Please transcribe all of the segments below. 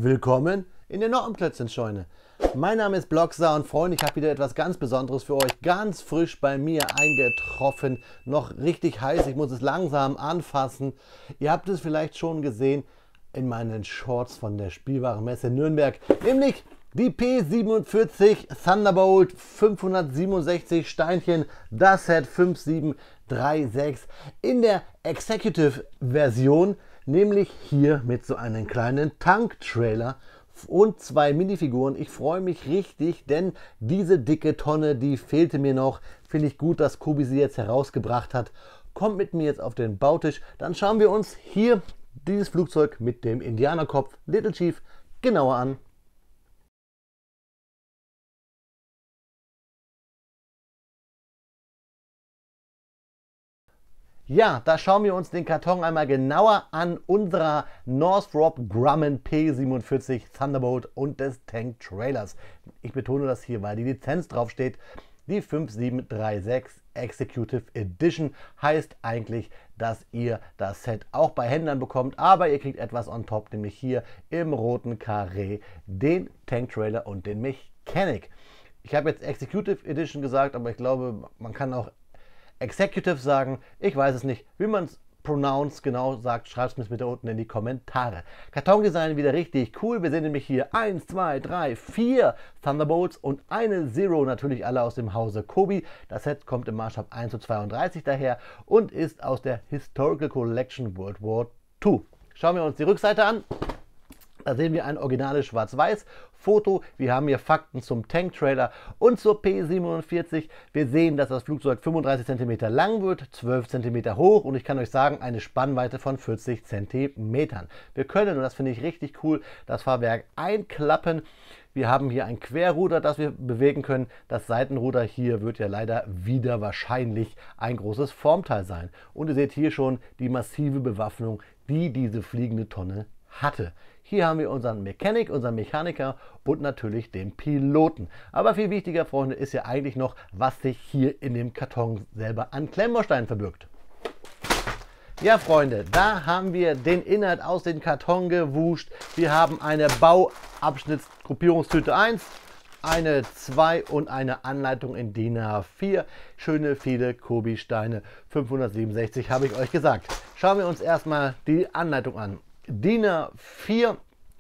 Willkommen in der Noppenplätzchenscheune. Mein Name ist Blocksar und Freunde, ich habe wieder etwas ganz Besonderes für euch. Ganz frisch bei mir eingetroffen, noch richtig heiß, ich muss es langsam anfassen. Ihr habt es vielleicht schon gesehen in meinen Shorts von der Spielwarenmesse Nürnberg, nämlich die P47 Thunderbolt 567 Steinchen, das Set 5736 in der Executive Version, nämlich hier mit so einem kleinen Tank-Trailer und zwei Minifiguren. Ich freue mich richtig, denn diese dicke Tonne, die fehlte mir noch. Finde ich gut, dass Kobi sie jetzt herausgebracht hat. Kommt mit mir jetzt auf den Bautisch, dann schauen wir uns hier dieses Flugzeug mit dem Indianerkopf Little Chief genauer an. Ja, da schauen wir uns den Karton einmal genauer an, unserer Northrop Grumman P47 Thunderbolt und des Tank Trailers. Ich betone das hier, weil die Lizenz drauf steht. Die 5736 Executive Edition heißt eigentlich, dass ihr das Set auch bei Händlern bekommt, aber ihr kriegt etwas on top, nämlich hier im roten Karree den Tank Trailer und den Mechanic. Ich habe jetzt Executive Edition gesagt, aber ich glaube, man kann auch Executive sagen, ich weiß es nicht, wie man es genau sagt, schreibt es mir bitte unten in die Kommentare. Kartondesign wieder richtig cool, wir sehen nämlich hier 1, 2, 3, 4 Thunderbolts und eine Zero, natürlich alle aus dem Hause Kobi. Das Set kommt im Maßstab 1:32 daher und ist aus der Historical Collection World War II. Schauen wir uns die Rückseite an. Da sehen wir ein originales Schwarz-Weiß-Foto. Wir haben hier Fakten zum Tank-Trailer und zur P47. Wir sehen, dass das Flugzeug 35 cm lang wird, 12 cm hoch und ich kann euch sagen, eine Spannweite von 40 cm. Wir können, und das finde ich richtig cool, das Fahrwerk einklappen. Wir haben hier ein Querruder, das wir bewegen können. Das Seitenruder hier wird ja leider wieder wahrscheinlich ein großes Formteil sein. Und ihr seht hier schon die massive Bewaffnung, die diese fliegende Tonne hatte. Hier haben wir unseren Mechanic, unseren Mechaniker und natürlich den Piloten. Aber viel wichtiger, Freunde, ist ja eigentlich noch, was sich hier in dem Karton selber an Klemmbausteinen verbirgt. Ja, Freunde, da haben wir den Inhalt aus dem Karton gewuscht. Wir haben eine Bauabschnittsgruppierungstüte 1, eine 2 und eine Anleitung in DIN A4. Schöne, viele Kobi-Steine, 567 habe ich euch gesagt. Schauen wir uns erstmal die Anleitung an. DIN A4,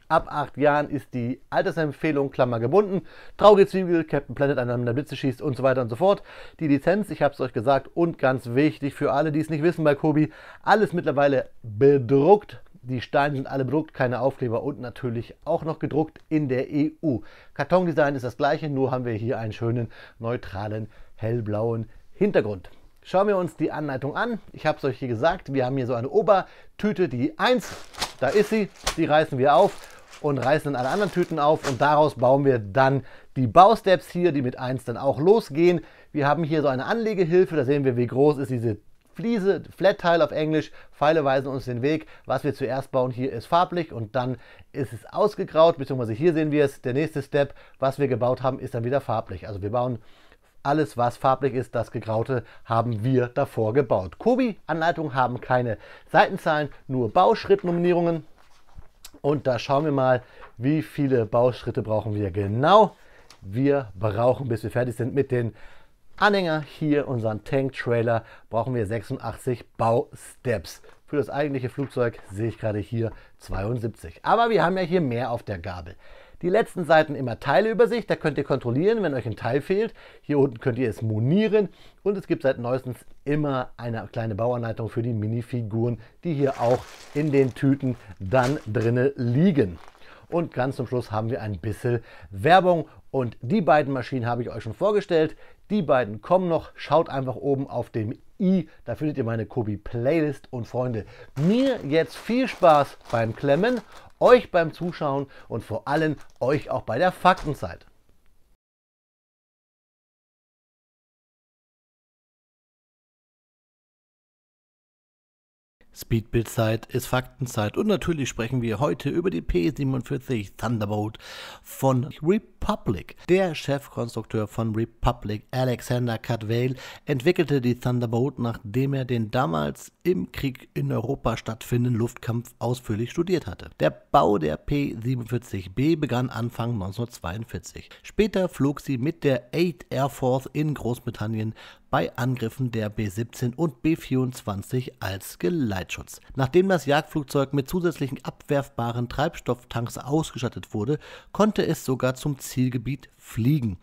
ab 8 Jahren ist die Altersempfehlung, Klammer gebunden. Traurige Zwiebel, Captain Planet, einander Blitze schießt und so weiter und so fort. Die Lizenz, ich habe es euch gesagt, und ganz wichtig für alle, die es nicht wissen bei Kobi, alles mittlerweile bedruckt. Die Steine sind alle bedruckt, keine Aufkleber und natürlich auch noch gedruckt in der EU. Kartondesign ist das gleiche, nur haben wir hier einen schönen, neutralen, hellblauen Hintergrund. Schauen wir uns die Anleitung an. Ich habe es euch hier gesagt, wir haben hier so eine Obertüte, die 1, da ist sie, die reißen wir auf und reißen dann alle anderen Tüten auf und daraus bauen wir dann die Bausteps hier, die mit 1 dann auch losgehen. Wir haben hier so eine Anlegehilfe, da sehen wir, wie groß ist diese Fliese, Flat Tile auf Englisch. Pfeile weisen uns den Weg. Was wir zuerst bauen hier ist farblich und dann ist es ausgegraut, beziehungsweise hier sehen wir es, der nächste Step, was wir gebaut haben, ist dann wieder farblich. Also wir bauen alles, was farblich ist, das Gegraute, haben wir davor gebaut. Kobi-Anleitungen haben keine Seitenzahlen, nur Bauschrittnominierungen. Und da schauen wir mal, wie viele Bauschritte brauchen wir genau. Wir brauchen, bis wir fertig sind mit den Anhänger, hier unseren Tank-Trailer, brauchen wir 86 Bausteps. Für das eigentliche Flugzeug sehe ich gerade hier 72. Aber wir haben ja hier mehr auf der Gabel. Die letzten Seiten immer Teileübersicht, da könnt ihr kontrollieren, wenn euch ein Teil fehlt. Hier unten könnt ihr es monieren und es gibt seit neuestens immer eine kleine Bauanleitung für die Minifiguren, die hier auch in den Tüten dann drinne liegen. Und ganz zum Schluss haben wir ein bisschen Werbung und die beiden Maschinen habe ich euch schon vorgestellt. Die beiden kommen noch, schaut einfach oben auf dem i, da findet ihr meine Kobi Playlist. Und Freunde, mir jetzt viel Spaß beim Klemmen, euch beim Zuschauen und vor allem euch auch bei der Faktenzeit. Speedbildzeit ist Faktenzeit und natürlich sprechen wir heute über die P47 Thunderbolt von Rip Republic. Der Chefkonstrukteur von Republic, Alexander Caldwell, entwickelte die Thunderbolt, nachdem er den damals im Krieg in Europa stattfindenden Luftkampf ausführlich studiert hatte. Der Bau der P-47B begann Anfang 1942. Später flog sie mit der 8th Air Force in Großbritannien bei Angriffen der B-17 und B-24 als Geleitschutz. Nachdem das Jagdflugzeug mit zusätzlichen abwerfbaren Treibstofftanks ausgestattet wurde, konnte es sogar zum Zielgebiet fliegen.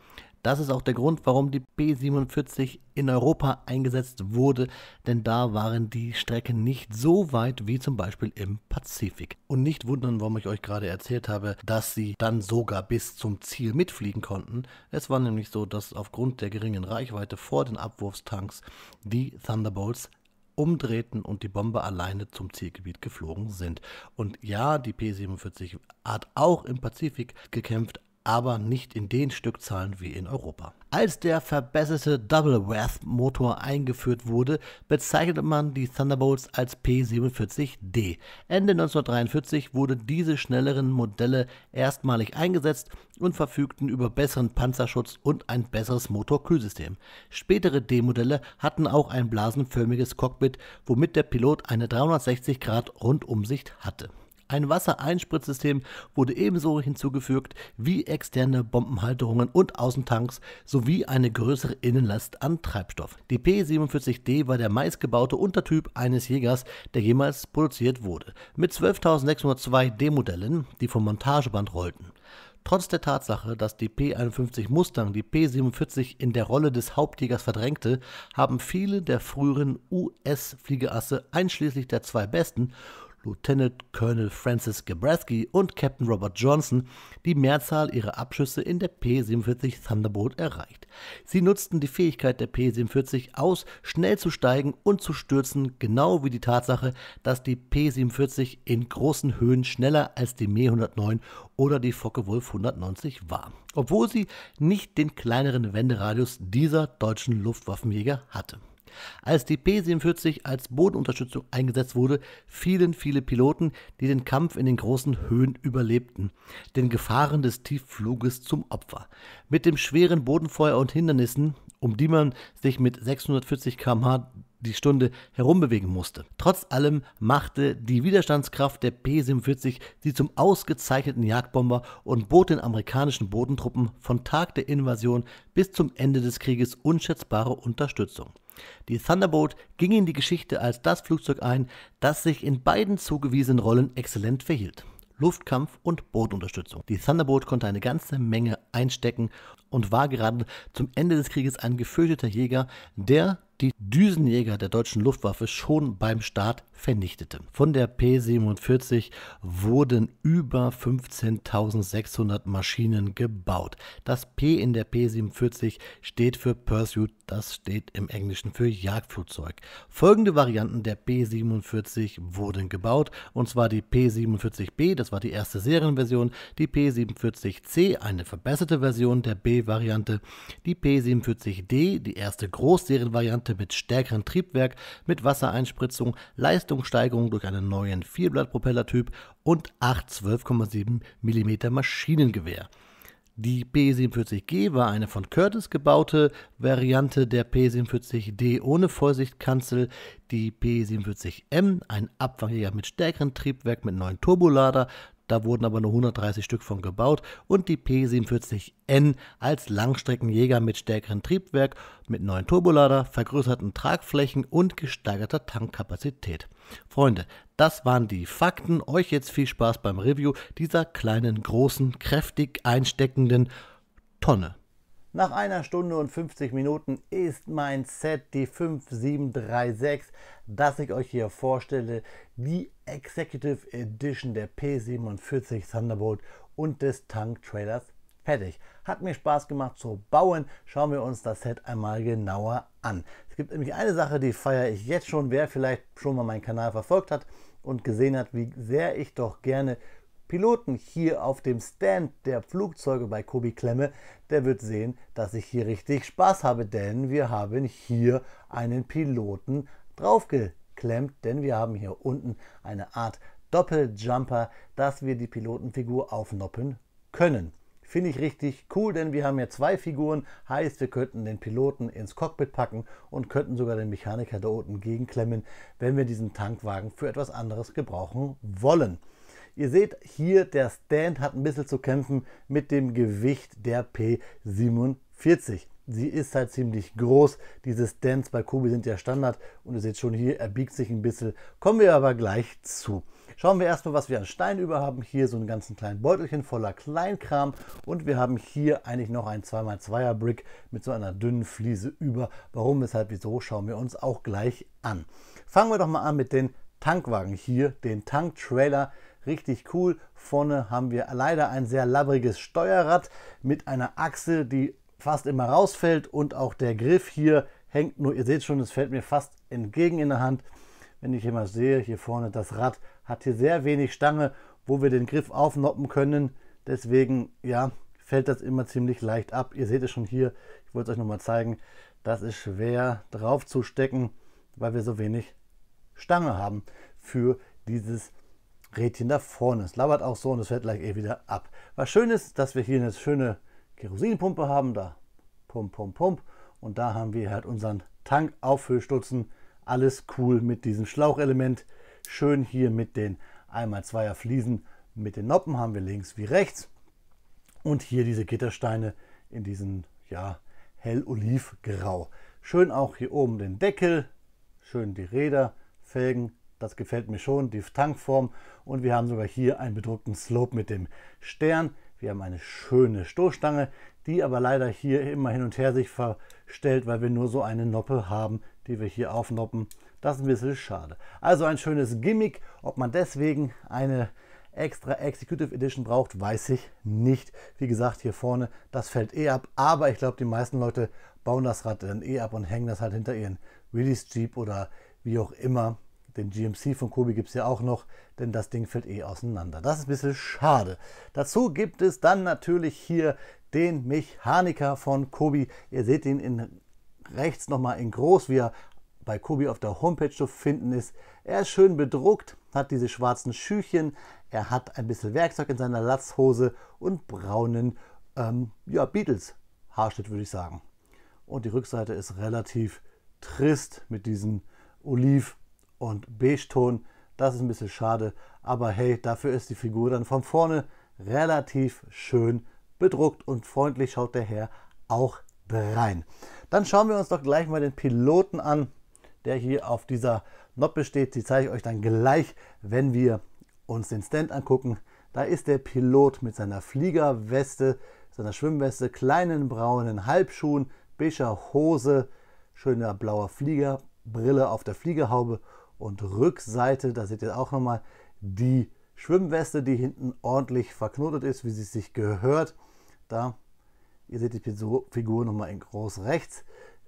Das ist auch der Grund, warum die B-47 in Europa eingesetzt wurde, denn da waren die Strecken nicht so weit wie zum Beispiel im Pazifik. Und nicht wundern, warum ich euch gerade erzählt habe, dass sie dann sogar bis zum Ziel mitfliegen konnten. Es war nämlich so, dass aufgrund der geringen Reichweite vor den Abwurfstanks die Thunderbolts umdrehten und die Bomber alleine zum Zielgebiet geflogen sind. Und ja, die P-47 hat auch im Pazifik gekämpft, aber nicht in den Stückzahlen wie in Europa. Als der verbesserte Double-Werf-Motor eingeführt wurde, bezeichnete man die Thunderbolts als P-47D. Ende 1943 wurden diese schnelleren Modelle erstmalig eingesetzt und verfügten über besseren Panzerschutz und ein besseres Motorkühlsystem. Spätere D-Modelle hatten auch ein blasenförmiges Cockpit, womit der Pilot eine 360-Grad-Rundumsicht hatte. Ein Wassereinspritzsystem wurde ebenso hinzugefügt wie externe Bombenhalterungen und Außentanks sowie eine größere Innenlast an Treibstoff. Die P-47D war der meistgebaute Untertyp eines Jägers, der jemals produziert wurde, mit 12.602 D-Modellen, die vom Montageband rollten. Trotz der Tatsache, dass die P-51 Mustang die P-47 in der Rolle des Hauptjägers verdrängte, haben viele der früheren US-Fliegerasse, einschließlich der zwei besten, Lieutenant Colonel Francis Gabrowski und Captain Robert Johnson, die Mehrzahl ihrer Abschüsse in der P-47 Thunderbolt erreicht. Sie nutzten die Fähigkeit der P-47 aus, schnell zu steigen und zu stürzen, genau wie die Tatsache, dass die P-47 in großen Höhen schneller als die Me 109 oder die Focke-Wulf 190 war, obwohl sie nicht den kleineren Wenderadius dieser deutschen Luftwaffenjäger hatte. Als die P-47 als Bodenunterstützung eingesetzt wurde, fielen viele Piloten, die den Kampf in den großen Höhen überlebten, den Gefahren des Tieffluges zum Opfer. Mit dem schweren Bodenfeuer und Hindernissen, um die man sich mit 640 km/h die Stunde herumbewegen musste. Trotz allem machte die Widerstandskraft der P-47 sie zum ausgezeichneten Jagdbomber und bot den amerikanischen Bodentruppen von Tag der Invasion bis zum Ende des Krieges unschätzbare Unterstützung. Die Thunderbolt ging in die Geschichte als das Flugzeug ein, das sich in beiden zugewiesenen Rollen exzellent verhielt. Luftkampf und Bodenunterstützung. Die Thunderbolt konnte eine ganze Menge einstecken und war gerade zum Ende des Krieges ein gefürchteter Jäger, der die Düsenjäger der deutschen Luftwaffe schon beim Start vernichtete. Von der P-47 wurden über 15.600 Maschinen gebaut. Das P in der P-47 steht für Pursuit, das steht im Englischen für Jagdflugzeug. Folgende Varianten der P-47 wurden gebaut, und zwar die P-47B, das war die erste Serienversion, die P-47C, eine verbesserte Version der B-Variante, die P-47D, die erste Großserienvariante mit stärkerem Triebwerk, mit Wassereinspritzung, Leistungssteigerung durch einen neuen Vierblattpropellertyp und 8 12,7 mm Maschinengewehr. Die P-47G war eine von Curtiss gebaute Variante der P-47D ohne Vollsichtkanzel, die P-47M, ein Abfangjäger mit stärkerem Triebwerk mit neuen Turbolader, da wurden aber nur 130 Stück von gebaut, und die P-47N als Langstreckenjäger mit stärkerem Triebwerk, mit neuen Turbolader, vergrößerten Tragflächen und gesteigerter Tankkapazität. Freunde, das waren die Fakten. Euch jetzt viel Spaß beim Review dieser kleinen, großen, kräftig einsteckenden Tonne. Nach 1 Stunde und 50 Minuten ist mein Set die 5736, das ich euch hier vorstelle, die Executive Edition der P-47 Thunderbolt und des Tanktrailers fertig. Hat mir Spaß gemacht zu bauen. Schauen wir uns das Set einmal genauer an. Es gibt nämlich eine Sache, die feiere ich jetzt schon. Wer vielleicht schon mal meinen Kanal verfolgt hat und gesehen hat, wie sehr ich doch gerne Piloten hier auf dem Stand der Flugzeuge bei Kobi klemme, der wird sehen, dass ich hier richtig Spaß habe, denn wir haben hier einen Piloten draufgeklemmt, denn wir haben hier unten eine Art Doppeljumper, dass wir die Pilotenfigur aufnoppen können. Finde ich richtig cool, denn wir haben ja zwei Figuren. Heißt, wir könnten den Piloten ins Cockpit packen und könnten sogar den Mechaniker da unten gegenklemmen, wenn wir diesen Tankwagen für etwas anderes gebrauchen wollen. Ihr seht hier, der Stand hat ein bisschen zu kämpfen mit dem Gewicht der P47. Sie ist halt ziemlich groß. Diese Stands bei Kobi sind ja Standard und ihr seht schon hier, er biegt sich ein bisschen. Kommen wir aber gleich zu. Schauen wir erstmal, was wir an Stein über haben. Hier so einen ganzen kleinen Beutelchen voller Kleinkram und wir haben hier eigentlich noch ein 2x2er Brick mit so einer dünnen Fliese über. Warum, weshalb, wieso, schauen wir uns auch gleich an. Fangen wir doch mal an mit den Tankwagen hier, den Tanktrailer. Richtig cool. Vorne haben wir leider ein sehr labbriges Steuerrad mit einer Achse, die fast immer rausfällt und auch der Griff hier hängt nur, ihr seht schon, es fällt mir fast entgegen in der Hand. Wenn ich hier mal sehe, hier vorne das Rad hat hier sehr wenig Stange, wo wir den Griff aufnoppen können. Deswegen, ja, fällt das immer ziemlich leicht ab. Ihr seht es schon hier, ich wollte es euch nochmal zeigen, das ist schwer drauf zu stecken, weil wir so wenig Stange haben für dieses Rädchen da vorne. Es labert auch so und es fällt gleich wieder ab. Was schön ist, dass wir hier eine schöne Kerosinpumpe haben, da Pump, Pump, Pump. Und da haben wir halt unseren Tankauffüllstutzen. Alles cool mit diesem Schlauchelement. Schön hier mit den 1x2er Fliesen. Mit den Noppen haben wir links wie rechts. Und hier diese Gittersteine in diesem, ja, hell-olivgrau. Schön auch hier oben den Deckel. Schön die Räder, Felgen. Das gefällt mir schon, die Tankform. Und wir haben sogar hier einen bedruckten Slope mit dem Stern. Wir haben eine schöne Stoßstange, die aber leider hier immer hin und her sich verstellt, weil wir nur so eine Noppe haben, die wir hier aufnoppen. Das ist ein bisschen schade. Also ein schönes Gimmick. Ob man deswegen eine extra Executive Edition braucht, weiß ich nicht. Wie gesagt, hier vorne, das fällt eh ab. Aber ich glaube, die meisten Leute bauen das Rad dann eh ab und hängen das halt hinter ihren Release Jeep oder wie auch immer. Den GMC von Kobi gibt es ja auch noch, denn das Ding fällt eh auseinander. Das ist ein bisschen schade. Dazu gibt es dann natürlich hier den Mechaniker von Kobi. Ihr seht ihn in rechts nochmal in groß, wie er bei Kobi auf der Homepage zu finden ist. Er ist schön bedruckt, hat diese schwarzen Schüchen, er hat ein bisschen Werkzeug in seiner Latzhose und braunen ja, Beatles Haarschnitt, würde ich sagen. Und die Rückseite ist relativ trist mit diesem Oliv- und Beige-Ton. Das ist ein bisschen schade, aber hey, dafür ist die Figur dann von vorne relativ schön bedruckt und freundlich schaut der Herr auch rein. Dann schauen wir uns doch gleich mal den Piloten an, der hier auf dieser Noppe steht. Die zeige ich euch dann gleich, wenn wir uns den Stand angucken. Da ist der Pilot mit seiner Fliegerweste, seiner Schwimmweste, kleinen braunen Halbschuhen, beiger Hose, schöner blauer Fliegerbrille auf der Fliegerhaube und Rückseite, da seht ihr auch nochmal die Schwimmweste, die hinten ordentlich verknotet ist, wie sie sich gehört. Da, ihr seht die Figur nochmal in groß rechts.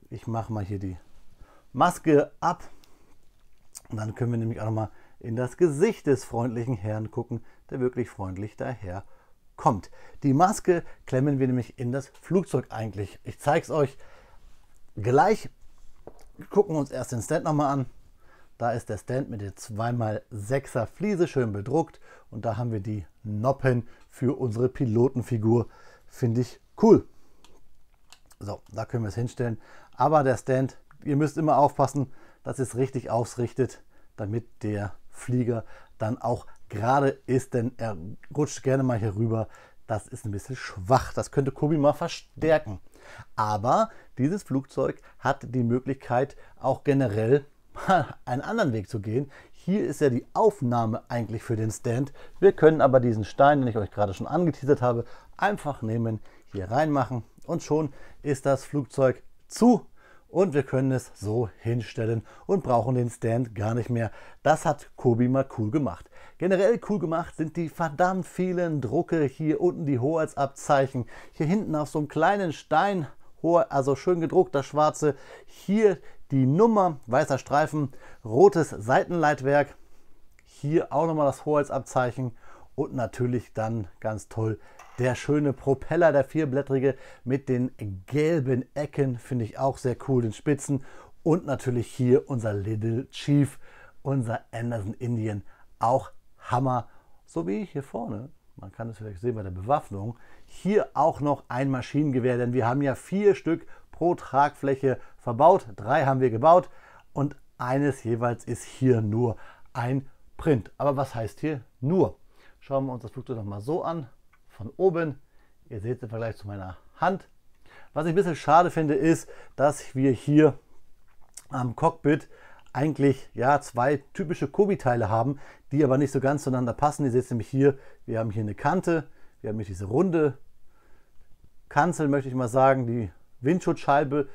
Ich mache mal hier die Maske ab. Und dann können wir nämlich auch nochmal in das Gesicht des freundlichen Herrn gucken, der wirklich freundlich daher kommt. Die Maske klemmen wir nämlich in das Flugzeug eigentlich. Ich zeige es euch gleich. Wir gucken uns erst den Stand nochmal an. Da ist der Stand mit der 2x6er Fliese schön bedruckt und da haben wir die Noppen für unsere Pilotenfigur. Finde ich cool. So, da können wir es hinstellen. Aber der Stand, ihr müsst immer aufpassen, dass ihr es richtig ausrichtet, damit der Flieger dann auch gerade ist, denn er rutscht gerne mal hier rüber. Das ist ein bisschen schwach. Das könnte Kobi mal verstärken. Aber dieses Flugzeug hat die Möglichkeit, auch generell einen anderen Weg zu gehen. Hier ist ja die Aufnahme eigentlich für den Stand. Wir können aber diesen Stein, den ich euch gerade schon angeteasert habe, einfach nehmen, hier reinmachen und schon ist das Flugzeug zu und wir können es so hinstellen und brauchen den Stand gar nicht mehr. Das hat Kobi mal cool gemacht. Generell cool gemacht sind die verdammt vielen Drucke. Hier unten die Hoheitsabzeichen, hier hinten auf so einem kleinen Stein, also schön gedruckt, das schwarze. Hier die Nummer, weißer Streifen, rotes Seitenleitwerk. Hier auch nochmal das Hoheitsabzeichen und natürlich dann ganz toll der schöne Propeller, der vierblättrige mit den gelben Ecken, finde ich auch sehr cool, den Spitzen. Und natürlich hier unser Little Chief, unser Anderson Indian, auch Hammer. So wie hier vorne man kann es vielleicht sehen bei der Bewaffnung, hier auch noch ein Maschinengewehr, denn wir haben ja 4 Stück pro Tragfläche verbaut. 3 haben wir gebaut und eines jeweils ist hier nur ein Print. Aber was heißt hier nur? Schauen wir uns das Flugzeug noch mal so an, von oben. Ihr seht im Vergleich zu meiner Hand. Was ich ein bisschen schade finde, ist, dass wir hier am Cockpit eigentlich ja 2 typische Kobi-Teile haben, die aber nicht so ganz zueinander passen. Ihr seht nämlich hier, wir haben hier eine Kante, wir haben hier diese runde Kanzel, möchte ich mal sagen, die Windschutzscheibe,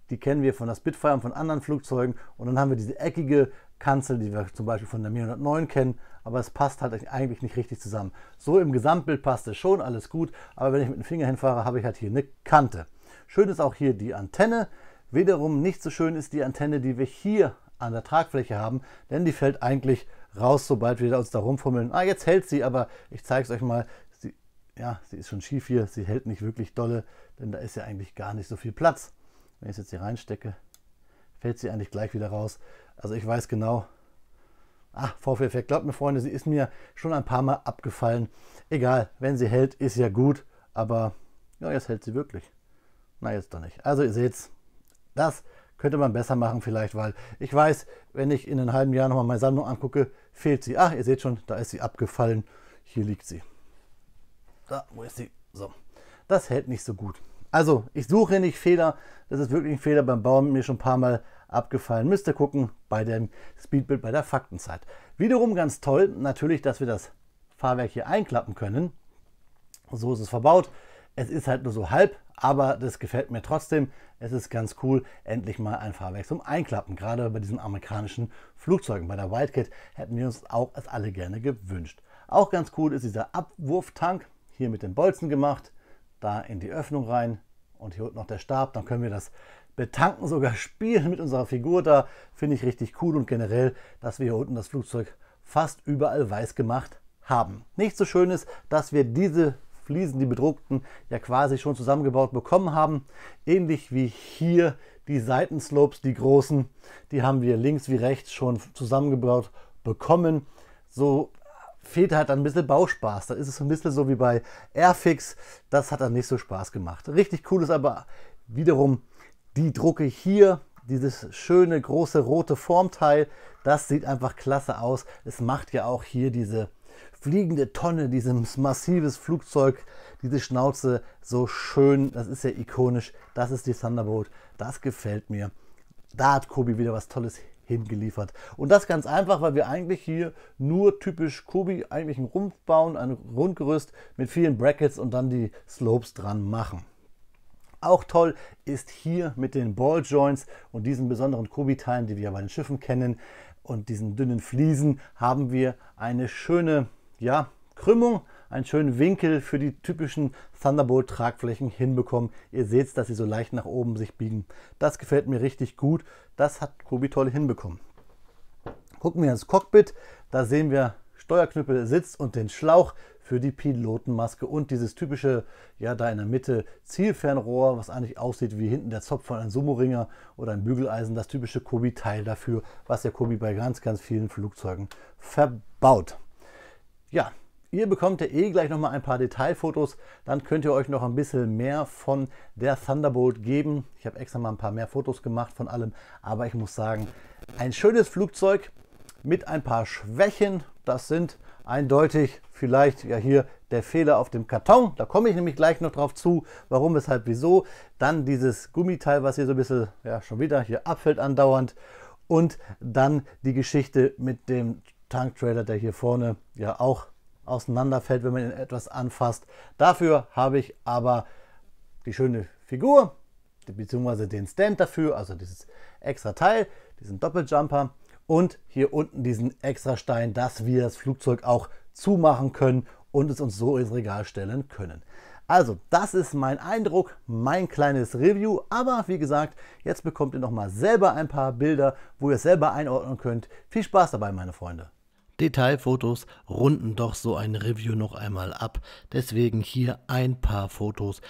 die kennen wir von der Spitfire und von anderen Flugzeugen. Und dann haben wir diese eckige Kanzel, die wir zum Beispiel von der Mi 109 kennen, aber es passt halt eigentlich nicht richtig zusammen. So im Gesamtbild passt es schon, alles gut, aber wenn ich mit dem Finger hinfahre, habe ich halt hier eine Kante. Schön ist auch hier die Antenne. Wiederum nicht so schön ist die Antenne, die wir hier an der Tragfläche haben, denn die fällt eigentlich raus, sobald wir uns da rumfummeln. Ah, jetzt hält sie, aber ich zeige es euch mal. Sie ist schon schief hier, sie hält nicht wirklich dolle, denn da ist ja eigentlich gar nicht so viel Platz. Wenn ich es jetzt hier reinstecke, fällt sie eigentlich gleich wieder raus. Also ich weiß genau, Vorführeffekt, glaubt mir Freunde, sie ist mir schon ein paar Mal abgefallen. Egal, wenn sie hält, ist ja gut, aber ja, jetzt hält sie wirklich. Na, jetzt doch nicht. Also ihr seht's, das könnte man besser machen vielleicht, weil ich weiß, wenn ich in einem halben Jahr nochmal meine Sammlung angucke, fehlt sie. Ihr seht schon, da ist sie abgefallen. Hier liegt sie. Da, wo ist sie? So, das hält nicht so gut. Also, ich suche nicht Fehler. Das ist wirklich ein Fehler beim Bauen, mir schon ein paar Mal abgefallen. Müsst ihr gucken bei dem Speedbild, bei der Faktenzeit. Wiederum ganz toll, natürlich, dass wir das Fahrwerk hier einklappen können. So ist es verbaut. Es ist halt nur so halb, aber das gefällt mir trotzdem. Es ist ganz cool, endlich mal ein Fahrwerk zum Einklappen. Gerade bei diesen amerikanischen Flugzeugen. Bei der Wildcat hätten wir uns auch als alle gerne gewünscht. Auch ganz cool ist dieser Abwurftank. Hier mit den Bolzen gemacht. Da in die Öffnung rein. Und hier unten noch der Stab. Dann können wir das betanken, sogar spielen mit unserer Figur da. Finde ich richtig cool. Und generell, dass wir hier unten das Flugzeug fast überall weiß gemacht haben. Nicht so schön ist, dass wir diese Fliesen, die bedruckten, ja quasi schon zusammengebaut bekommen haben. Ähnlich wie hier die Seitenslopes, die großen, die haben wir links wie rechts schon zusammengebaut bekommen. So fehlt halt ein bisschen Bauspaß. Da ist es ein bisschen so wie bei Airfix. Das hat dann nicht so Spaß gemacht. Richtig cool ist aber wiederum die Drucke hier. Dieses schöne große rote Formteil. Das sieht einfach klasse aus. Es macht ja auch hier diese fliegende Tonne, dieses massives Flugzeug, diese Schnauze so schön. Das ist ja ikonisch. Das ist die Thunderbolt. Das gefällt mir. Da hat Kobi wieder was Tolles hingeliefert. Und das ganz einfach, weil wir eigentlich hier nur typisch Kobi eigentlich einen Rumpf bauen, ein Rundgerüst mit vielen Brackets und dann die Slopes dran machen. Auch toll ist hier mit den Ball Joints und diesen besonderen Kobi-Teilen, die wir ja bei den Schiffen kennen, und diesen dünnen Fliesen haben wir eine schöne Krümmung, einen schönen Winkel für die typischen Thunderbolt-Tragflächen hinbekommen. Ihr seht, dass sie so leicht nach oben sich biegen. Das gefällt mir richtig gut. Das hat Kobi toll hinbekommen. Gucken wir ins Cockpit. Da sehen wir Steuerknüppel, Sitz und den Schlauch für die Pilotenmaske und dieses typische, da in der Mitte Zielfernrohr, was eigentlich aussieht wie hinten der Zopf von einem Sumo-Ringer oder ein Bügeleisen. Das typische Kobi-Teil dafür, was ja Kobi bei ganz, ganz vielen Flugzeugen verbaut. Ja, ihr bekommt ja gleich noch mal ein paar Detailfotos, dann könnt ihr euch noch ein bisschen mehr von der Thunderbolt geben. Ich habe extra mal ein paar mehr Fotos gemacht von allem, aber ich muss sagen, ein schönes Flugzeug mit ein paar Schwächen. Das sind eindeutig vielleicht hier der Fehler auf dem Karton. Da komme ich nämlich gleich noch drauf zu, warum, weshalb, wieso. Dann dieses Gummiteil, was hier so ein bisschen schon wieder hier abfällt andauernd. Und dann die Geschichte mit dem Tanktrailer, der hier vorne auch auseinanderfällt, wenn man ihn etwas anfasst. Dafür habe ich aber die schöne Figur, beziehungsweise den Stand dafür, also dieses extra Teil, diesen Doppeljumper und hier unten diesen extra Stein, dass wir das Flugzeug auch zumachen können und es uns so ins Regal stellen können. Also, das ist mein Eindruck, mein kleines Review. Aber wie gesagt, jetzt bekommt ihr noch mal selber ein paar Bilder, wo ihr es selber einordnen könnt. Viel Spaß dabei, meine Freunde. Detailfotos runden doch so ein Review noch einmal ab. Deswegen hier ein paar Fotos,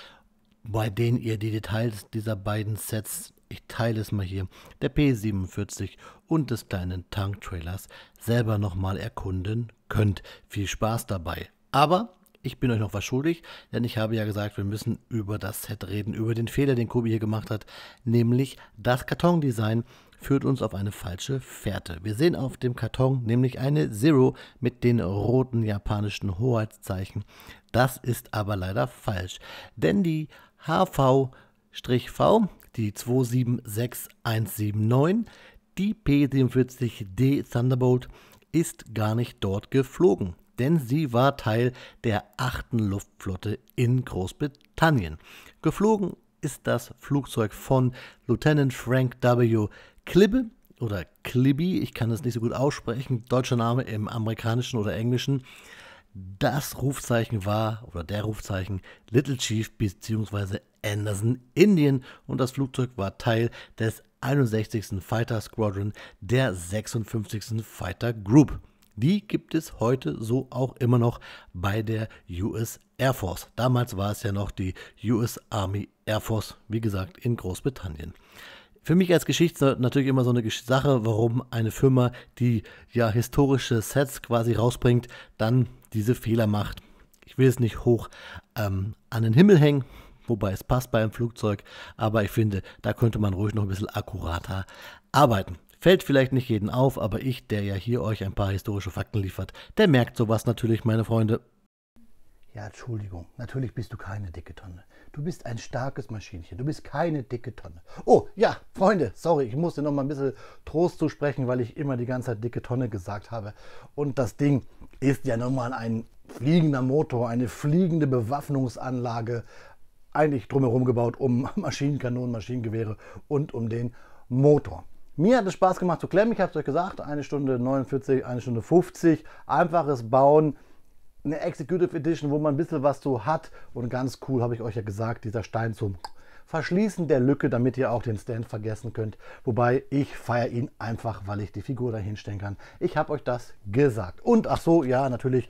bei denen ihr die Details dieser beiden Sets, ich teile es mal hier, der P47 und des kleinen Tanktrailers, selber nochmal erkunden könnt. Viel Spaß dabei. Aber ich bin euch noch was schuldig, denn ich habe ja gesagt, wir müssen über das Set reden, über den Fehler, den Kobi hier gemacht hat, nämlich das Kartondesign führt uns auf eine falsche Fährte. Wir sehen auf dem Karton nämlich eine Zero mit den roten japanischen Hoheitszeichen. Das ist aber leider falsch, denn die HV-V, die 276179, die P-47D Thunderbolt, ist gar nicht dort geflogen, denn sie war Teil der 8. Luftflotte in Großbritannien. Geflogen ist das Flugzeug von Lieutenant Frank W. Klibbe oder Klibby, ich kann es nicht so gut aussprechen, deutscher Name im amerikanischen oder englischen. Das Rufzeichen war, oder der Rufzeichen, Little Chief bzw. Anderson Indian, und das Flugzeug war Teil des 61. Fighter Squadron der 56. Fighter Group. Die gibt es heute so auch immer noch bei der US Air Force. Damals war es ja noch die US Army Air Force, wie gesagt, in Großbritannien. Für mich als Geschichtsnerd natürlich immer so eine Sache, warum eine Firma, die ja historische Sets quasi rausbringt, dann diese Fehler macht. Ich will es nicht hoch an den Himmel hängen, wobei es passt bei einem Flugzeug, aber ich finde, da könnte man ruhig noch ein bisschen akkurater arbeiten. Fällt vielleicht nicht jedem auf, aber ich, der ja hier euch ein paar historische Fakten liefert, der merkt sowas natürlich, meine Freunde. Ja, Entschuldigung, natürlich bist du keine dicke Tonne. Du bist ein starkes Maschinchen, du bist keine dicke Tonne. Oh, ja, Freunde, sorry, ich musste noch mal ein bisschen Trost zusprechen, weil ich immer die ganze Zeit dicke Tonne gesagt habe. Und das Ding ist ja nochmal ein fliegender Motor, eine fliegende Bewaffnungsanlage, eigentlich drumherum gebaut um Maschinenkanonen, Maschinengewehre und um den Motor. Mir hat es Spaß gemacht zu klemmen, ich habe es euch gesagt, 1 Stunde 49, 1 Stunde 50, einfaches Bauen. Eine Executive Edition, wo man ein bisschen was so hat, und ganz cool, habe ich euch ja gesagt, dieser Stein zum Verschließen der Lücke, damit ihr auch den Stand vergessen könnt. Wobei ich feiere ihn einfach, weil ich die Figur da hinstellen kann. Ich habe euch das gesagt. Und ach so, ja, natürlich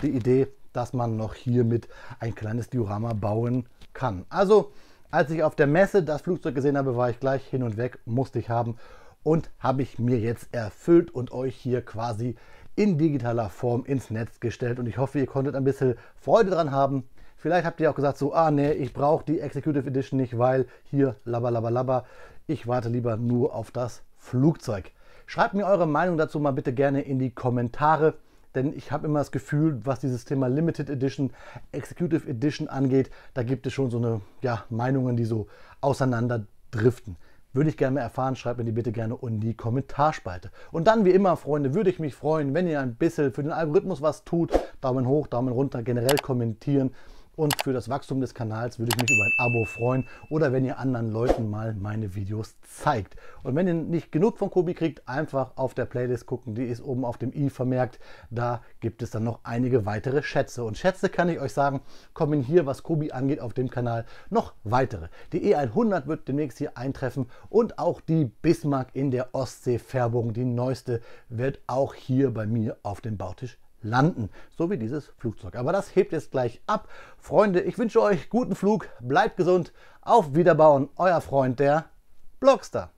die Idee, dass man noch hiermit ein kleines Diorama bauen kann. Also, als ich auf der Messe das Flugzeug gesehen habe, war ich gleich hin und weg, musste ich haben, und habe ich mir jetzt erfüllt und euch hier quasi in digitaler Form ins Netz gestellt. Und ich hoffe, ihr konntet ein bisschen Freude dran haben. Vielleicht habt ihr auch gesagt so, nee, ich brauche die Executive Edition nicht, weil hier labba. Ich warte lieber nur auf das Flugzeug. Schreibt mir eure Meinung dazu mal bitte gerne in die Kommentare, denn ich habe immer das Gefühl, was dieses Thema Limited Edition, Executive Edition angeht, da gibt es schon so eine, Meinungen, die so auseinanderdriften. Würde ich gerne mehr erfahren, schreibt mir die bitte gerne in die Kommentarspalte. Und dann, wie immer, Freunde, würde ich mich freuen, wenn ihr ein bisschen für den Algorithmus was tut. Daumen hoch, Daumen runter, generell kommentieren. Und für das Wachstum des Kanals würde ich mich über ein Abo freuen oder wenn ihr anderen Leuten mal meine Videos zeigt. Und wenn ihr nicht genug von Kobi kriegt, einfach auf der Playlist gucken, die ist oben auf dem i vermerkt. Da gibt es dann noch einige weitere Schätze. Und Schätze, kann ich euch sagen, kommen hier, was Kobi angeht, auf dem Kanal noch weitere. Die E100 wird demnächst hier eintreffen und auch die Bismarck in der Ostsee-Färbung, die neueste, wird auch hier bei mir auf dem Bautisch landen, so wie dieses Flugzeug. Aber das hebt jetzt gleich ab. Freunde, ich wünsche euch guten Flug, bleibt gesund, auf Wiederbauen, euer Freund, der Blockstar.